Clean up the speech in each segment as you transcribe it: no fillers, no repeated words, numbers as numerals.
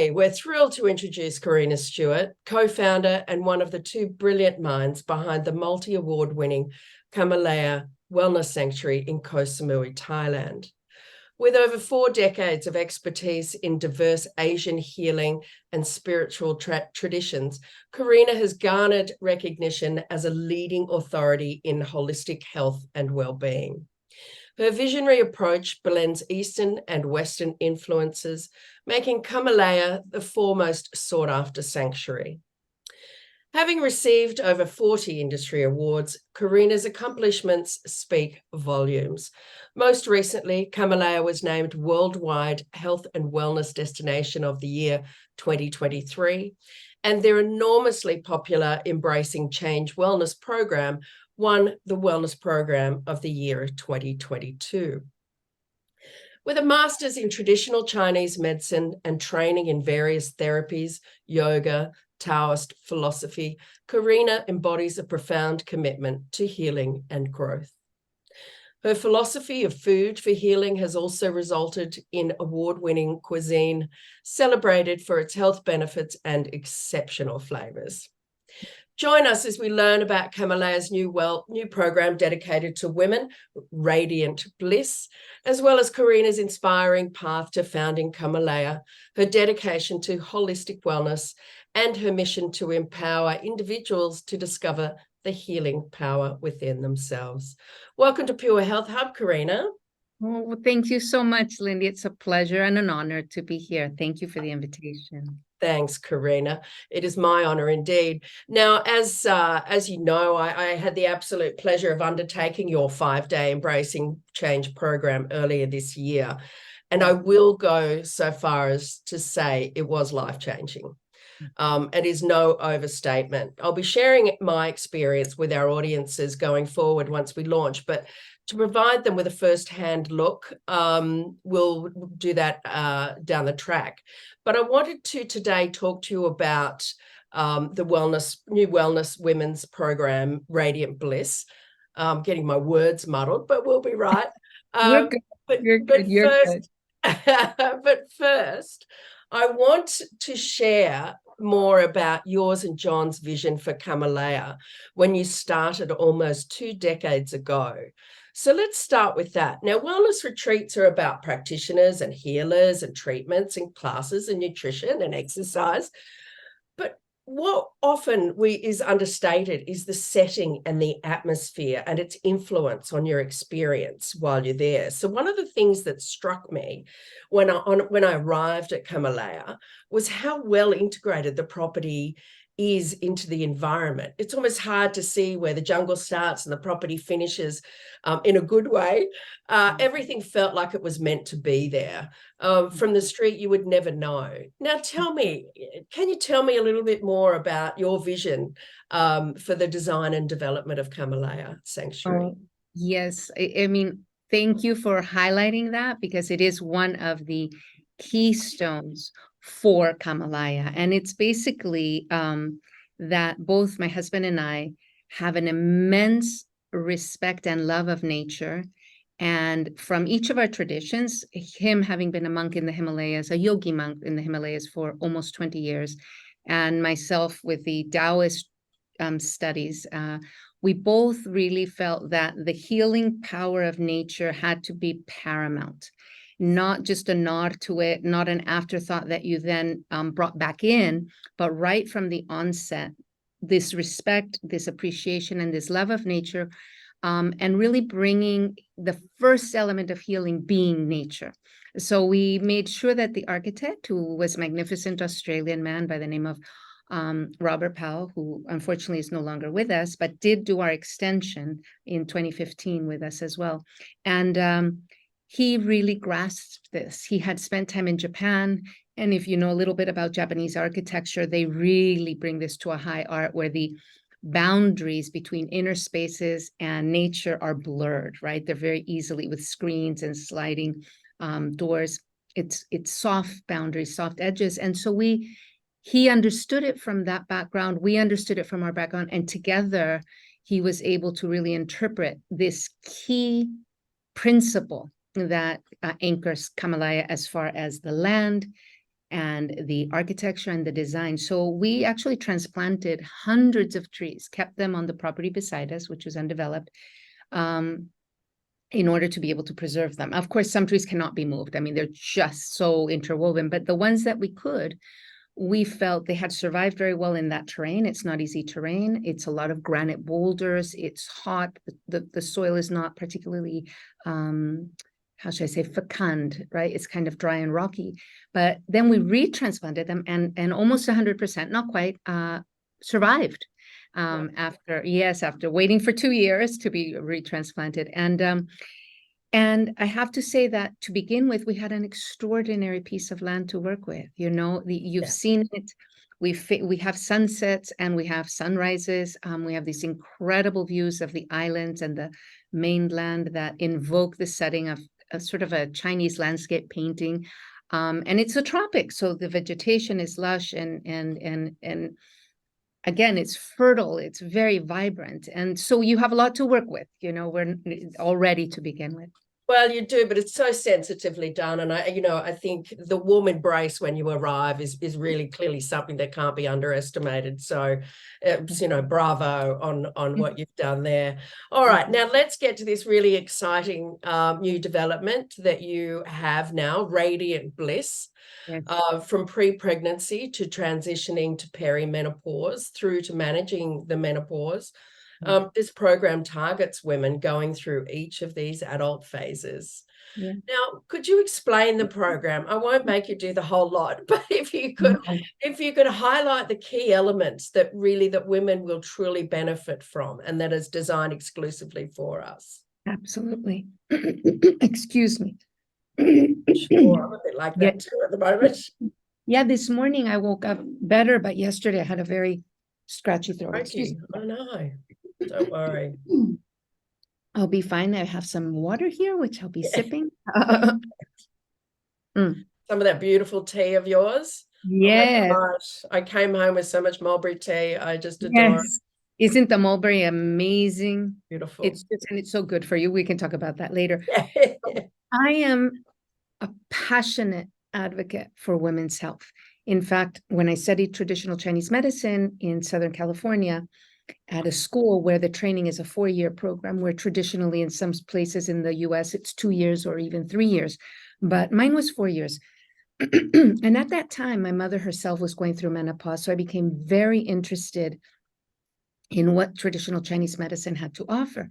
Today, we're thrilled to introduce Karina Stewart, co-founder and one of the two brilliant minds behind the multi-award-winning Kamalaya Wellness Sanctuary in Koh Samui, Thailand. With over 4 decades of expertise in diverse Asian healing and spiritual traditions, Karina has garnered recognition as a leading authority in holistic health and well-being. Her visionary approach blends Eastern and Western influences, making Kamalaya the foremost sought-after sanctuary. Having received over 40 industry awards, Karina's accomplishments speak volumes. Most recently, Kamalaya was named Worldwide Health and Wellness Destination of the Year 2023, and their enormously popular Embracing Change Wellness program won the Wellness Program of the Year 2022. With a master's in traditional Chinese medicine and training in various therapies, yoga, Taoist philosophy, Karina embodies a profound commitment to healing and growth. Her philosophy of food for healing has also resulted in award-winning cuisine, celebrated for its health benefits and exceptional flavors. Join us as we learn about Kamalaya's new program dedicated to women, Radiant Bliss, as well as Karina's inspiring path to founding Kamalaya, her dedication to holistic wellness, and her mission to empower individuals to discover the healing power within themselves. Welcome to Pure Health Hub, Karina. Oh, well, thank you so much, Lindy. It's a pleasure and an honor to be here. Thank you for the invitation. Thanks, Karina. It is my honor indeed. Now, as you know, I had the absolute pleasure of undertaking your 5-day Embracing Change program earlier this year. And I will go so far as to say it was life-changing. It is no overstatement. I'll be sharing my experience with our audiences going forward once we launch, but to provide them with a first-hand look, we'll do that down the track. But I wanted to today talk to you about the new wellness women's program, Radiant Bliss. Getting my words muddled, but we'll be right. You're good. You're good. But first, I want to share more about yours and John's vision for Kamalaya when you started almost 2 decades ago. So let's start with that. Now, wellness retreats are about practitioners and healers and treatments and classes and nutrition and exercise. But what often is understated is the setting and the atmosphere and its influence on your experience while you're there. So one of the things that struck me when I arrived at Kamalaya was how well integrated the property is into the environment. It's almost hard to see where the jungle starts and the property finishes in a good way. Everything felt like it was meant to be there. From the street, you would never know. Now, can you tell me a little bit more about your vision for the design and development of Kamalaya Sanctuary? Oh, yes. I mean, thank you for highlighting that, because it is one of the keystones for Kamalaya. And it's basically that both my husband and I have an immense respect and love of nature. And from each of our traditions, him having been a monk in the Himalayas, a yogi monk in the Himalayas for almost 20 years, and myself with the Taoist studies, we both really felt that the healing power of nature had to be paramount, not just a nod to it, not an afterthought that you then brought back in, but right from the onset, this respect, this appreciation, and this love of nature, and really bringing the first element of healing being nature. So we made sure that the architect, who was a magnificent Australian man by the name of Robert Powell, who unfortunately is no longer with us, but did do our extension in 2015 with us as well. And he really grasped this. He had spent time in Japan. And if you know a little bit about Japanese architecture, they really bring this to a high art where the boundaries between inner spaces and nature are blurred, right? They're very easily with screens and sliding doors. It's soft boundaries, soft edges. And so he understood it from that background. We understood it from our background. And together, he was able to really interpret this key principle that anchors Kamalaya as far as the land, and the architecture and the design. So we actually transplanted hundreds of trees, kept them on the property beside us, which was undeveloped, in order to be able to preserve them. Of course, some trees cannot be moved. I mean, they're just so interwoven, but the ones that we could, we felt they had survived very well in that terrain. It's not easy terrain. It's a lot of granite boulders. It's hot. The soil is not particularly, how should I say, fecund, right? It's kind of dry and rocky. But then we retransplanted them and almost 100%, not quite, survived. After waiting for 2 years to be retransplanted. And I have to say that to begin with, we had an extraordinary piece of land to work with. You know, you've seen it. We have sunsets and we have sunrises. We have these incredible views of the islands and the mainland that invoke the setting of a sort of a Chinese landscape painting. And it's a tropic, so the vegetation is lush and again, it's fertile, it's very vibrant. And so you have a lot to work with, you know, we're already to begin with. Well, you do, but it's so sensitively done. And I think the warm embrace when you arrive is really clearly something that can't be underestimated. So, bravo on what you've done there. All right, now let's get to this really exciting new development that you have now, Radiant Bliss. Yes. From pre-pregnancy to transitioning to perimenopause through to managing the menopause. This program targets women going through each of these adult phases. Yeah. Now, could you explain the program? I won't make you do the whole lot, but if you could highlight the key elements that women will truly benefit from and that is designed exclusively for us. Absolutely. Excuse me. Sure, I'm a bit like that too at the moment. Yeah, this morning I woke up better, but yesterday I had a very scratchy throat. Excuse me. I know. Don't worry. I'll be fine. I have some water here, which I'll be sipping. Some of that beautiful tea of yours. Yes. Oh my gosh. I came home with so much mulberry tea. I just adore it. Isn't the mulberry amazing? Beautiful. It's so good for you. We can talk about that later. Yeah. I am a passionate advocate for women's health. In fact, when I studied traditional Chinese medicine in Southern California at a school where the training is a 4-year program, where traditionally in some places in the US, it's 2 years or even 3 years, but mine was 4 years. And at that time, my mother herself was going through menopause. So I became very interested in what traditional Chinese medicine had to offer.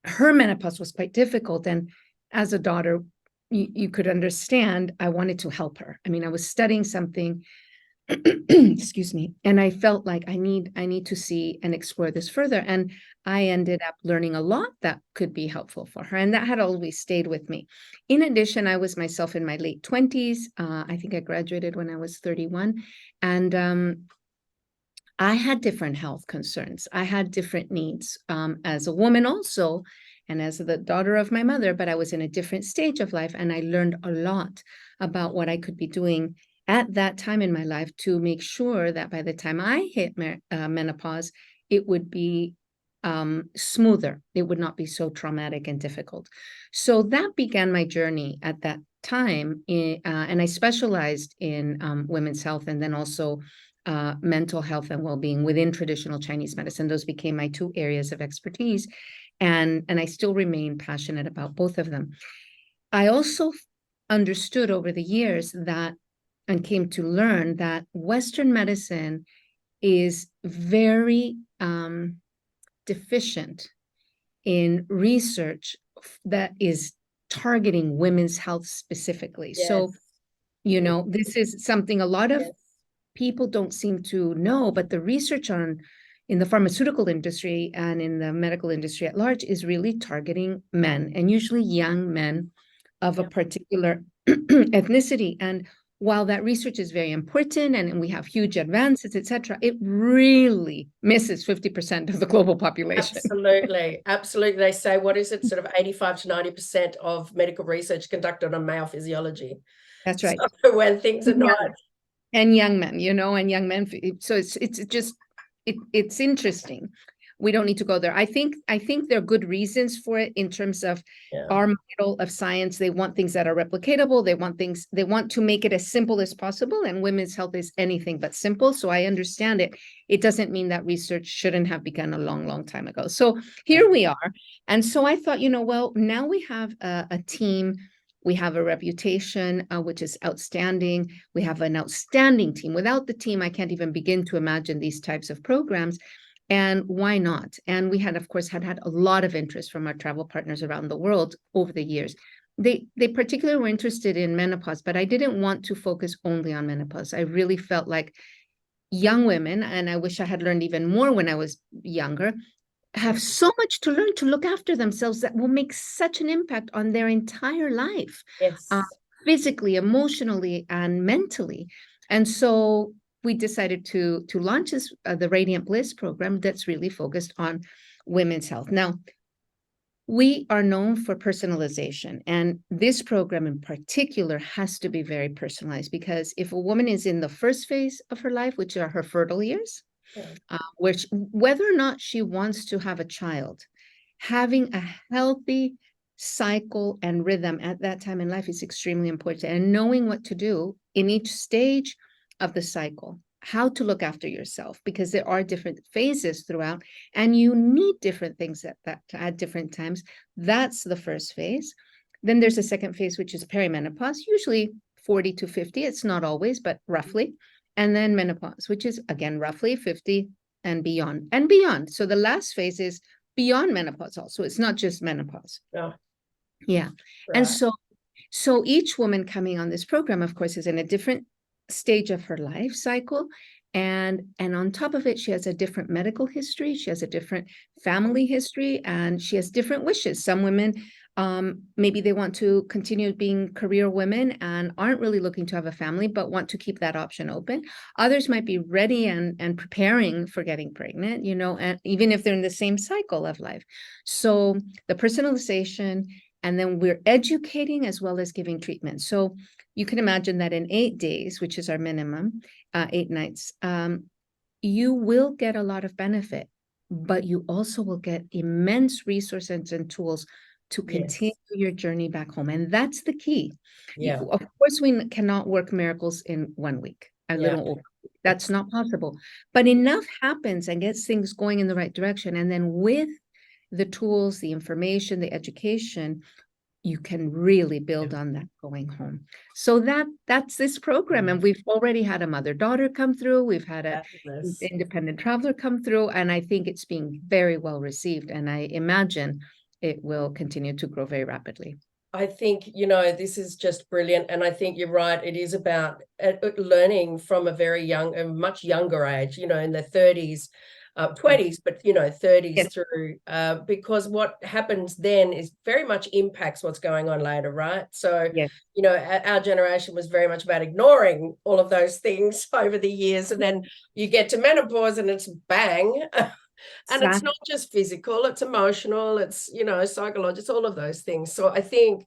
Her menopause was quite difficult. And as a daughter, you could understand, I wanted to help her. I mean, I was studying something, excuse me, and I felt like I need to see and explore this further. And I ended up learning a lot that could be helpful for her. And that had always stayed with me. In addition, I was myself in my late 20s. I think I graduated when I was 31. And I had different health concerns. I had different needs as a woman also, and as the daughter of my mother, but I was in a different stage of life. And I learned a lot about what I could be doing at that time in my life to make sure that by the time I hit menopause, it would be smoother. It would not be so traumatic and difficult. So that began my journey at that time. And I specialized in women's health and then also mental health and well-being within traditional Chinese medicine. Those became my 2 areas of expertise. And I still remain passionate about both of them. I also understood over the years that, and came to learn that Western medicine is very deficient in research that is targeting women's health specifically. Yes. So, this is something a lot of people don't seem to know, but the research in the pharmaceutical industry and in the medical industry at large is really targeting men, and usually young men of a particular ethnicity. And while that research is very important and we have huge advances, etc., it really misses 50% of the global population. Absolutely. They say, what is it, sort of 85 to 90% of medical research conducted on male physiology. That's right. So when things are not. And young men, and young men. So it's interesting. we don't need to go there. I think there are good reasons for it in terms of Yeah. our model of science. They want things that are replicatable. They want to make it as simple as possible, and women's health is anything but simple. So I understand it. It doesn't mean that research shouldn't have begun a long, long time ago. So here we are. And so I thought, well, now we have a team. We have a reputation, which is outstanding. We have an outstanding team. Without the team, I can't even begin to imagine these types of programs. And why not? And we had, of course, had a lot of interest from our travel partners around the world over the years. They particularly were interested in menopause, but I didn't want to focus only on menopause. I really felt like young women, and I wish I had learned even more when I was younger, have so much to learn to look after themselves that will make such an impact on their entire life, Yes. physically, emotionally, and mentally. And so we decided to launch this, the Radiant Bliss program that's really focused on women's health. Now, we are known for personalization, and this program in particular has to be very personalized, because if a woman is in the first phase of her life, which are her fertile years, Yeah. which whether or not she wants to have a child, having a healthy cycle and rhythm at that time in life is extremely important. And knowing what to do in each stage of the cycle, how to look after yourself, because there are different phases throughout, and you need different things at different times. That's the first phase. Then there's a second phase, which is perimenopause, usually 40 to 50. It's not always, but roughly. And then menopause, which is again roughly 50 and beyond and beyond. So the last phase is beyond menopause also. It's not just menopause. Oh, Yeah. And right. so each woman coming on this program, of course, is in a different stage of her life cycle. And on top of it, she has a different medical history. She has a different family history, and she has different wishes. Some women, maybe they want to continue being career women and aren't really looking to have a family, but want to keep that option open. Others might be ready and preparing for getting pregnant, and even if they're in the same cycle of life. So the personalization, and then we're educating as well as giving treatment. So you can imagine that in 8 days, which is our minimum, 8 nights, you will get a lot of benefit, but you also will get immense resources and tools to continue Yes. your journey back home. And that's the key. Yeah. Of course, we cannot work miracles in 1 week, a Yeah. little over. That's not possible. But enough happens and gets things going in the right direction. And then with the tools, the information, the education, you can really build on that going home. So that's this program. And we've already had a mother-daughter come through. We've had an Fabulous. independent traveler come through, and I think it's being very well received. And I imagine it will continue to grow very rapidly. I think, this is just brilliant. And I think you're right. It is about learning from a much younger age, in their 30s, 20s, but, 30s Yes. through, because what happens then is very much impacts what's going on later, right? So, Yes. Our generation was very much about ignoring all of those things over the years. And then you get to menopause and it's bang. And it's not just physical, it's emotional, it's, psychological, it's all of those things. So I think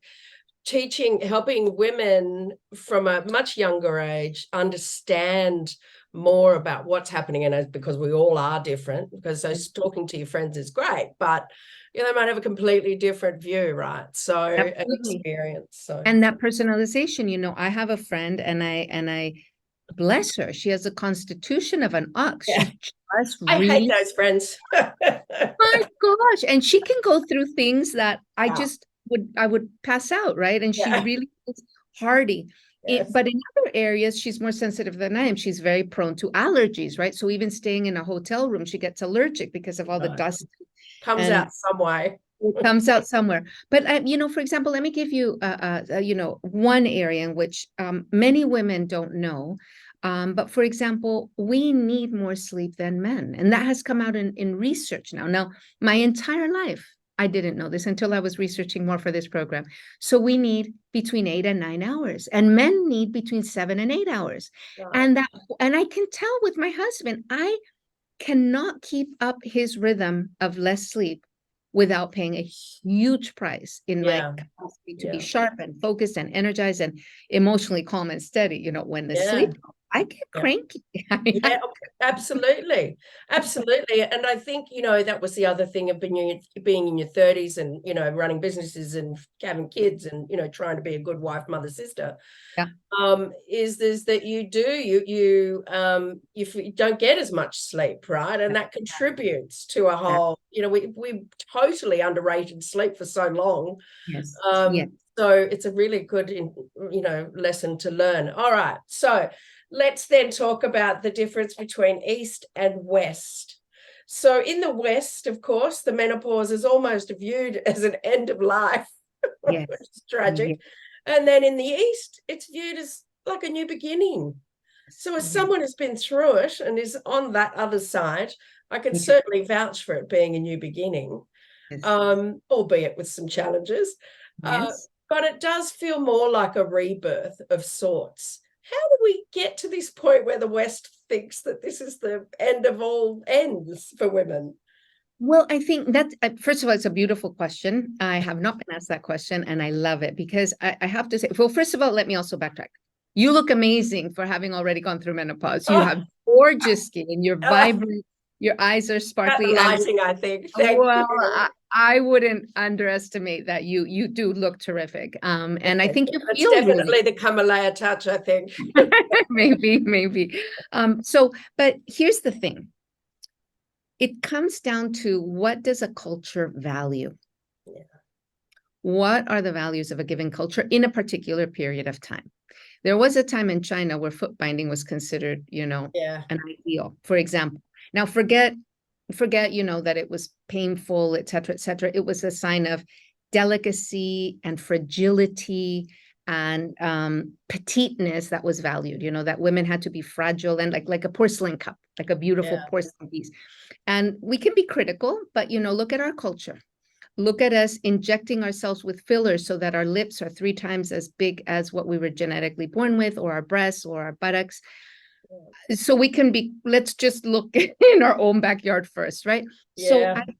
helping women from a much younger age understand more about what's happening, and because we all are different, because talking to your friends is great, but they might have a completely different view, right? So an experience. So and that personalization, I have a friend, and I bless her. She has a constitution of an ox. yeah. She just I hate really, those friends. my gosh, and she can go through things that Wow. I would pass out, right? And she Yeah. really is hardy. Yes. But in other areas, she's more sensitive than I am. She's very prone to allergies, right? So even staying in a hotel room, she gets allergic because of all the Right. dust. Comes And out some way. it comes out somewhere. But for example, let me give you one area in which many women don't know. But for example, we need more sleep than men, and that has come out in research now. Now, my entire life, I didn't know this until I was researching more for this program. So we need between 8 and 9 hours, and men need between 7 and 8 hours. Right. And I can tell with my husband, I cannot keep up his rhythm of less sleep without paying a huge price in my Yeah. capacity to be sharp and focused and energized and emotionally calm and steady. When the Yeah. sleep, I get cranky. Yeah, absolutely. Absolutely. And I think, that was the other thing of being in your 30s and, running businesses and having kids and, trying to be a good wife, mother, sister. Yeah. Is that you don't get as much sleep, right? And that contributes to a whole, we totally underrated sleep for so long. Yes. So it's a really good, lesson to learn. All right. So let's then talk about the difference between East and West. So in the West, of course, the menopause is almost viewed as an end of life, Yes. which is tragic. Yes. And then in the East, it's viewed as like a new beginning. So as someone who's been through it and is on that other side, I can certainly vouch for it being a new beginning, albeit with some challenges. Yes. But it does feel more like a rebirth of sorts. How do we get to this point where the West thinks that this is the end of all ends for women? Well, I think that, first of all, it's a beautiful question. I have not been asked that question, and I love it because I have to say, well, first of all, let me also backtrack. You look amazing for having already gone through menopause. You have gorgeous skin, you're vibrant, your eyes are sparkly. Lighting, I think. Thank well, you. I wouldn't underestimate that. You do look terrific. And I think you It's feel definitely really the Kamalaya touch, I think. maybe. But here's the thing. It comes down to, what does a culture value? Yeah. What are the values of a given culture in a particular period of time? There was a time in China where foot binding was considered, an ideal, for example. Now forget, that it was painful, et cetera, et cetera. It was a sign of delicacy and fragility and petiteness that was valued, that women had to be fragile and like a porcelain cup, like a beautiful porcelain piece. And we can be critical, but, look at our culture. Look at us injecting ourselves with fillers so that our lips are 3 times as big as what we were genetically born with, or our breasts or our buttocks. So we can be, let's just look in our own backyard first, right? Yeah. So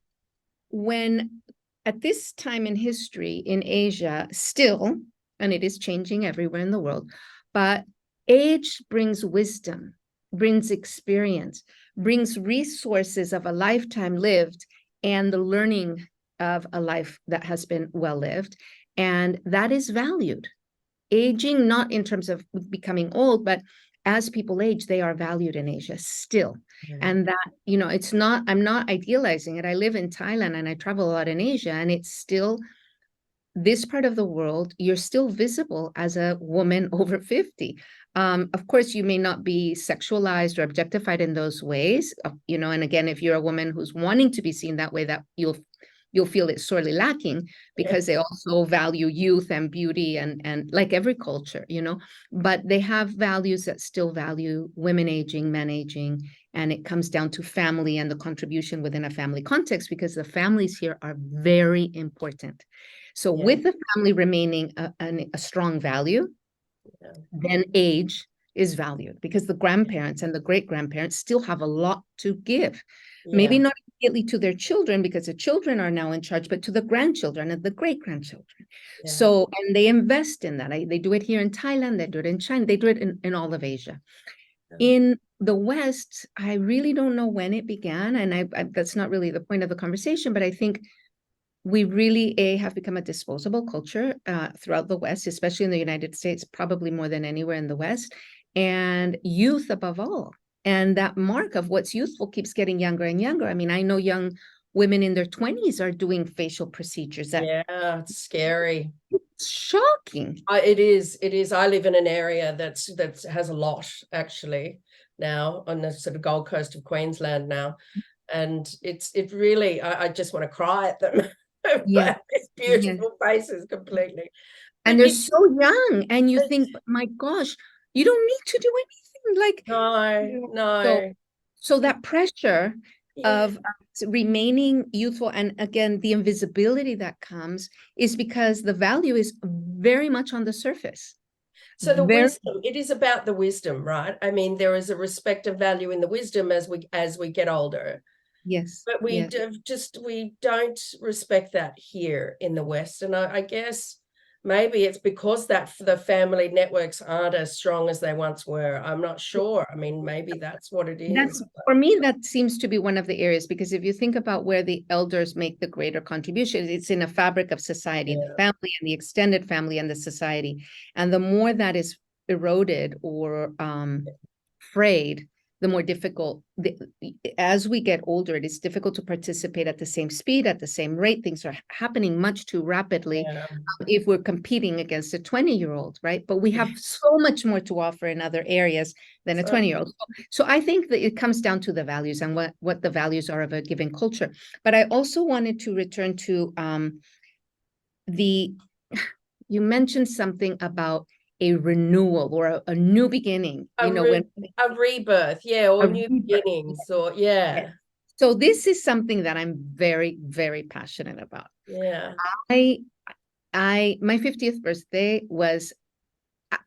when at this time in history in Asia, still, and it is changing everywhere in the world, but age brings wisdom, brings experience, brings resources of a lifetime lived and the learning of a life that has been well lived. And that is valued. Aging, not in terms of becoming old, but as people age, they are valued in Asia still. And that, it's not, I'm not idealizing it. I live in Thailand and I travel a lot in Asia, and it's still, this part of the world, you're still visible as a woman over 50. Of course, you may not be sexualized or objectified in those ways, and again, if you're a woman who's wanting to be seen that way, that you'll feel it's sorely lacking, because they also value youth and beauty and like every culture, but they have values that still value women aging, men aging, and it comes down to family and the contribution within a family context, because the families here are very important. So with the family remaining a strong value, then age is valued, because the grandparents and the great-grandparents still have a lot to give. Maybe not immediately to their children, because the children are now in charge, but to the grandchildren and the great-grandchildren. So, and they invest in that. They do it here in Thailand, they do it in China, they do it in all of Asia. In the West, I really don't know when it began, and that's not really the point of the conversation, but I think we really have become a disposable culture throughout the West, especially in the United States, probably more than anywhere in the West, and youth above all. And that mark of what's youthful keeps getting younger and younger. I mean, I know young women in their 20s are doing facial procedures. It's scary. It's shocking. It is. I live in an area that has a lot, actually, now on the sort of Gold Coast of Queensland now. And it really, I just want to cry at them. These beautiful faces completely. And they're so young, and you think, my gosh, you don't need to do anything. Like, no. So that pressure of remaining youthful, and again, the invisibility that comes, is because the value is very much on the surface. So the wisdom, it is about the wisdom, right? I mean, there is a respect of value in the wisdom as we get older. Yes. But we don't respect that here in the West. And I guess maybe it's because that the family networks aren't as strong as they once were. I'm not sure. I mean, maybe that's what it That's, is. for me, that seems to be one of the areas, because if you think about where the elders make the greater contribution, it's in a fabric of society, the Yeah. family and the extended family and the society. And the more that is eroded or frayed, the more difficult, as we get older, it is difficult to participate at the same speed, at the same rate. Things are happening much too rapidly Yeah. if we're competing against a 20-year-old, right? But we have so much more to offer in other areas than a 20-year-old. So I think that it comes down to the values and what the values are of a given culture. But I also wanted to return to you mentioned something about a renewal or a new beginning, A rebirth, yeah, or a new rebirth. beginnings, or yeah. So this is something that I'm very, very passionate about. Yeah. My 50th birthday was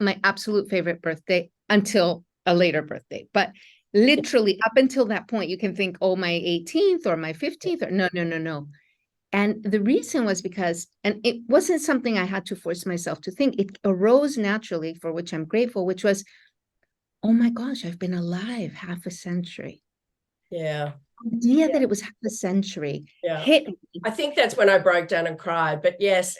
my absolute favorite birthday until a later birthday. But literally up until that point, you can think, oh, my 18th or my 15th, or no. And the reason was because, and it wasn't something I had to force myself to think, it arose naturally, for which I'm grateful, which was, oh my gosh, I've been alive half a century. Yeah. The idea that it was half a century hit me. I think that's when I broke down and cried, but yes.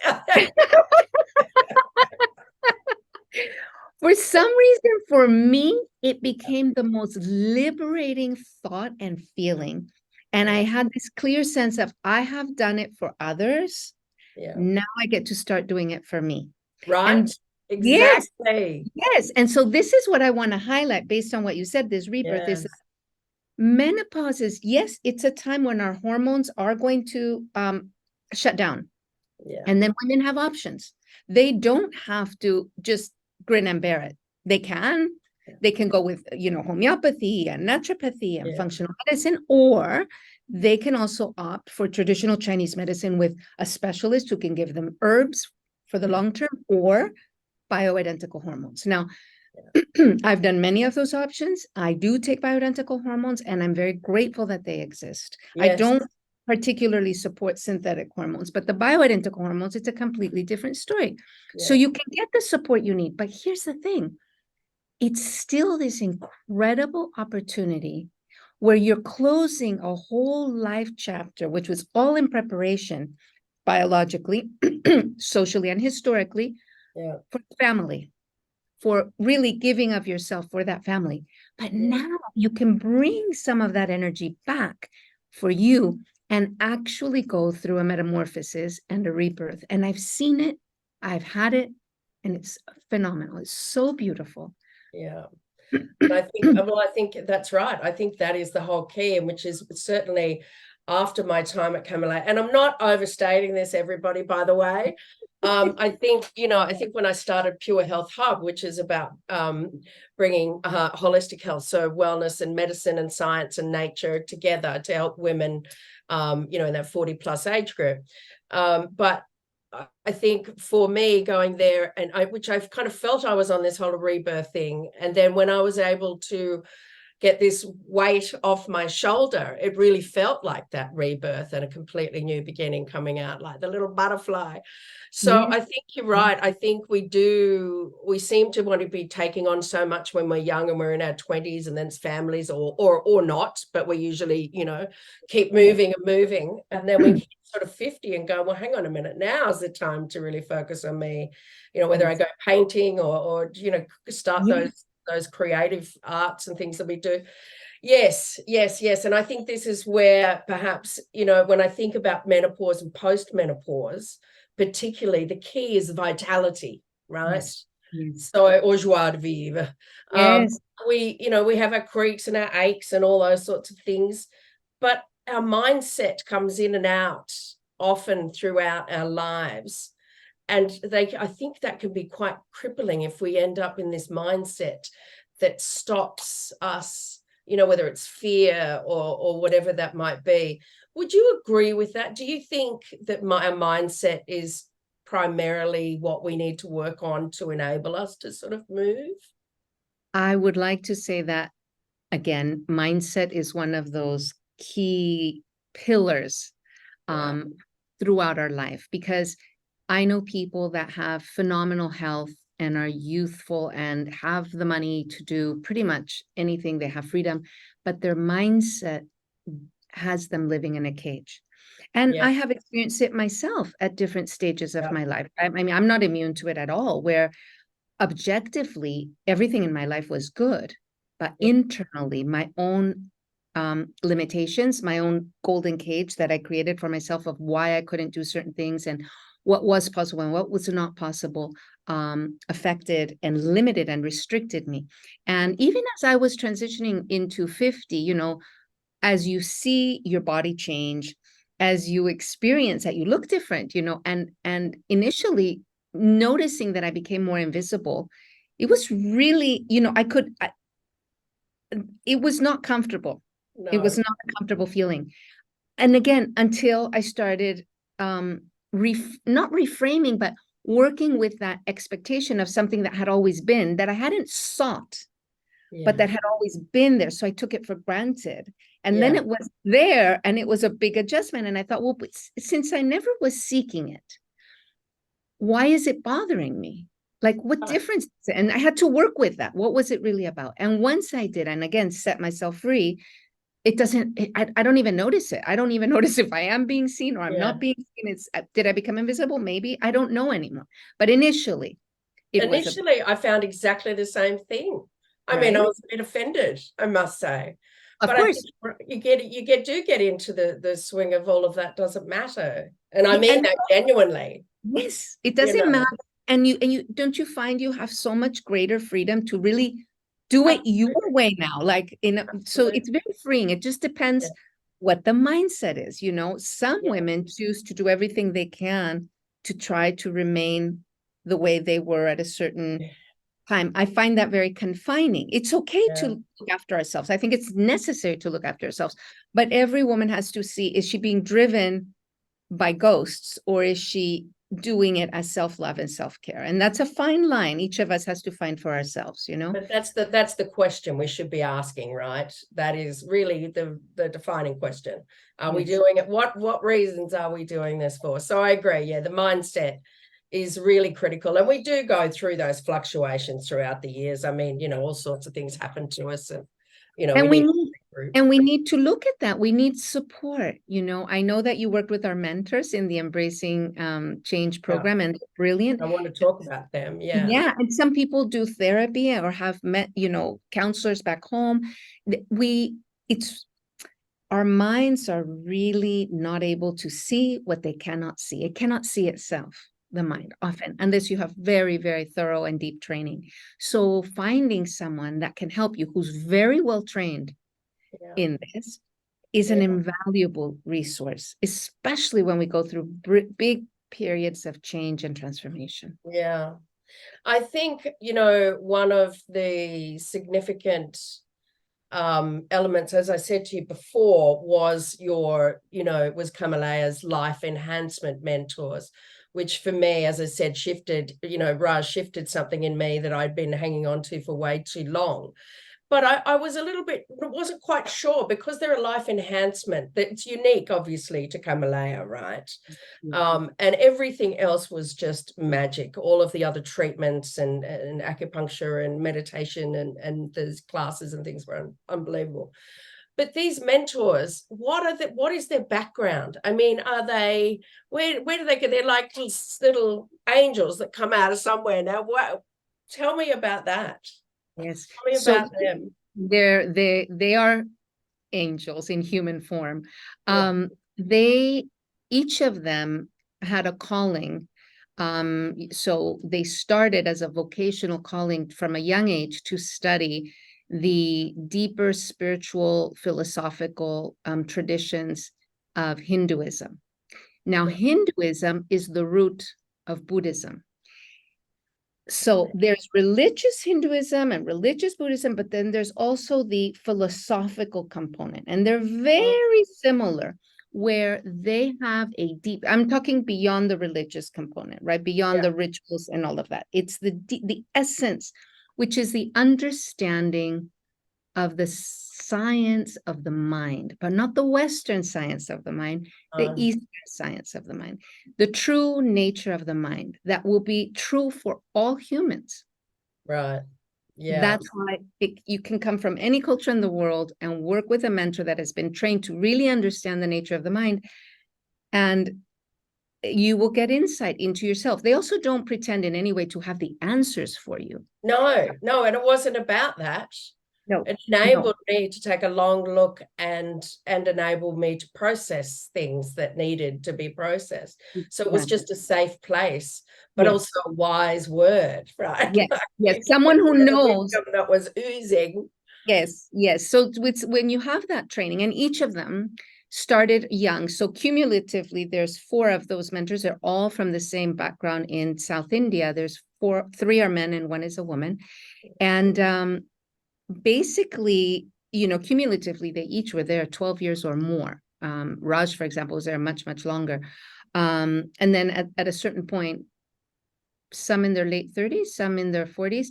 For some reason, for me, it became the most liberating thought and feeling. And I had this clear sense of, I have done it for others. Yeah. Now I get to start doing it for me. Right. And exactly. Yes. And so this is what I want to highlight based on what you said. This rebirth is menopause is, yes, it's a time when our hormones are going to shut down. Yeah. And then women have options. They don't have to just grin and bear it. They can go with, homeopathy and naturopathy and functional medicine, or they can also opt for traditional Chinese medicine with a specialist who can give them herbs for the long term, or bioidentical hormones. Now, I've done many of those options. I do take bioidentical hormones, and I'm very grateful that they exist. I don't particularly support synthetic hormones, but the bioidentical hormones, it's a completely different story. So you can get the support you need. But here's the thing. It's still this incredible opportunity where you're closing a whole life chapter, which was all in preparation biologically, socially, and historically for family, for really giving of yourself for that family. But now you can bring some of that energy back for you and actually go through a metamorphosis and a rebirth. And I've seen it, I've had it, and it's phenomenal. It's so beautiful. Yeah. And I think that's right. I think that is the whole key, and which is certainly after my time at Kamalaya. And I'm not overstating this, everybody, by the way. I think when I started Pure Health Hub, which is about bringing holistic health, so wellness and medicine and science and nature together to help women, in that 40+ age group. But I think for me going there, which I've kind of felt I was on this whole rebirth thing. And then when I was able to get this weight off my shoulder, it really felt like that rebirth and a completely new beginning coming out, like the little butterfly. So I think you're right. I think we seem to want to be taking on so much when we're young and we're in our 20s, and then it's families or not, but we usually, keep moving and moving. And then we get sort of 50 and go, well, hang on a minute, now's the time to really focus on me, whether I go painting or start those creative arts and things that we do. Yes. And I think this is where perhaps, when I think about menopause and post-menopause, particularly, the key is vitality, right? Yes. So, or joie de vivre. We have our creaks and our aches and all those sorts of things, but our mindset comes in and out often throughout our lives. And I think that can be quite crippling if we end up in this mindset that stops us, whether it's fear or whatever that might be. Would you agree with that? Do you think that our mindset is primarily what we need to work on to enable us to sort of move? I would like to say that, again, mindset is one of those key pillars throughout our life, because I know people that have phenomenal health and are youthful and have the money to do pretty much anything. They have freedom, but their mindset has them living in a cage. And Yeah. I have experienced it myself at different stages of Yeah. my life. I mean, I'm not immune to it at all, where objectively everything in my life was good, but Yeah. internally my own limitations, my own golden cage that I created for myself of why I couldn't do certain things and what was possible and what was not possible, affected and limited and restricted me. And even as I was transitioning into 50, you know, as you see your body change, as you experience that you look different, you know, and initially noticing that I became more invisible, it was really, you know, it was not comfortable. It was No. not a comfortable feeling. And again, until I started not reframing, but working with that expectation of something that had always been, that I hadn't sought, but Yeah. that had always been there. So I took it for granted. And then Yeah. it was there and it was a big adjustment. And I thought, well, but since I never was seeking it, why is it bothering me? Like, what Right. difference is it? And I had to work with that. What was it really about? And once I did, and again, set myself free, it doesn't, I don't even notice it. I don't even notice if I am being seen or I'm Yeah. not being seen. It's, did I become invisible? Maybe. I don't know anymore. But initially, it was a, Initially, I found exactly the same thing. I mean, I right? was a bit offended, I must say. Of But I think course. do get into the swing of all of that doesn't matter. And I Yeah, mean and that genuinely, yes, it you doesn't know. matter. And you don't you find you have so much greater freedom to really do it your Absolutely. way now? Like so Absolutely. it's very freeing. It just Yeah. depends what the mindset is, you know. Some Yeah. women choose to do everything they can to try to remain the way they were at a certain time. I find that very confining. It's okay to Yeah. look after ourselves. I think it's necessary to look after ourselves, but every woman has to see, is she being driven by ghosts or is she doing it as self-love and self-care? And that's a fine line each of us has to find for ourselves, you know. But that's the question we should be asking, right? That is really the defining question. Are we Yes. doing it? What reasons are we doing this for? So I agree. Yeah, the mindset is really critical, and we do go through those fluctuations throughout the years. I mean, you know, all sorts of things happen to us, and you know, we and we need need a group. and we need to look at that. We need support, you know. I know that you worked with our mentors in the Embracing Change Yeah, program, and brilliant. I want to talk about them. Yeah, Yeah, and some people do therapy or have met, you know, counselors back home. We it's our minds are really not able to see what they cannot see. It cannot see itself, the mind, often, unless you have very, very thorough and deep training. So finding someone that can help you, who's very well trained yeah, in this, is an yeah, invaluable resource, especially when we go through big periods of change and transformation. yeah. I think, you know, one of the significant elements, as I said to you before, was was Kamalaya's life enhancement mentors, which for me, as I said, shifted, Raj shifted something in me that I'd been hanging on to for way too long. But I was wasn't quite sure, because they're a life enhancement that's unique, obviously, to Kamalaya, right? Yeah. And everything else was just magic. All of the other treatments and acupuncture and meditation and those classes and things were unbelievable. But these mentors, what is their background? I mean, are they, where do they get? They're like little angels that come out of somewhere. Now, what? Tell me about that. Yes. Tell me So about them. they are angels in human form. Yeah. They each of them had a calling. So they started as a vocational calling from a young age to study the deeper spiritual, philosophical traditions of Hinduism. Now, Hinduism is the root of Buddhism. So there's religious Hinduism and religious Buddhism, but then there's also the philosophical component, and they're very similar, where they have a deep, I'm talking beyond the religious component, right? Beyond Yeah. the rituals and all of that. It's the essence, which is the understanding of the science of the mind, but not the Western science of the mind, the Eastern science of the mind, the true nature of the mind that will be true for all humans. Right. Yeah. That's why you can come from any culture in the world and work with a mentor that has been trained to really understand the nature of the mind, and you will get insight into yourself. They also don't pretend in any way to have the answers for you. No, and it wasn't about that. No, It enabled me to take a long look and enable me to process things that needed to be processed. So it was just a safe place, but also a wise word, right? Yes, yes. Someone who knows that was oozing. Yes, yes. So when you have that training, and each of them started young. So cumulatively, there's 4 of those mentors. They're all from the same background in South India. There's 3 are men and 1 is a woman. And basically, cumulatively, they each were there 12 years or more. Raj, for example, was there much, much longer. And then at a certain point, some in their late 30s, some in their 40s,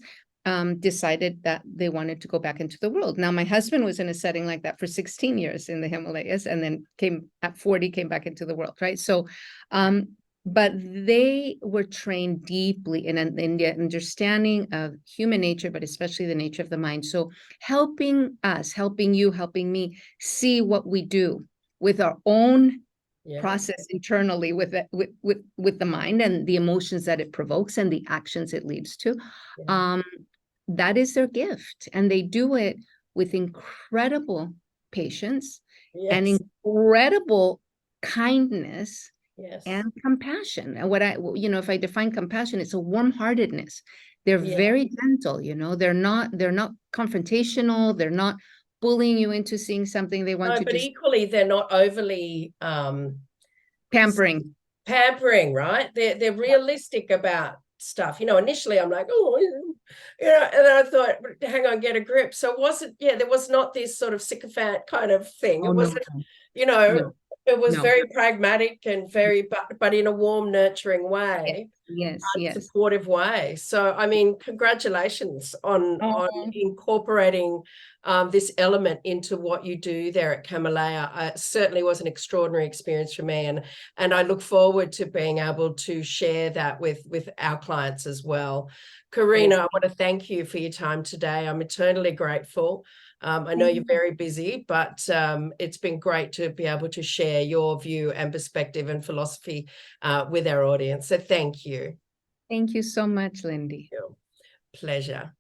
decided that they wanted to go back into the world. Now, my husband was in a setting like that for 16 years in the Himalayas, and then came back into the world, right? So, but they were trained deeply in the understanding of human nature, but especially the nature of the mind. So helping us, helping you, helping me see what we do with our own process internally with the mind and the emotions that it provokes and the actions it leads to. That is their gift, and they do it with incredible patience and incredible kindness and compassion. And if I define compassion, it's a warm-heartedness. They're very gentle, they're not confrontational, they're not bullying you into seeing something they want you to. But equally, they're not overly pampering, right? They're realistic about stuff. Initially I'm like, and I thought, hang on, get a grip. So there was not this sort of sycophant kind of thing. It wasn't, it was very pragmatic and very, but in a warm, nurturing way. Yes. Supportive way. So, I mean, congratulations on incorporating this element into what you do there at Kamalaya. It certainly was an extraordinary experience for me, and I look forward to being able to share that with our clients as well. Karina, I want to thank you for your time today. I'm eternally grateful. I know you're very busy, but it's been great to be able to share your view and perspective and philosophy with our audience. So thank you. Thank you so much, Lindy. Pleasure.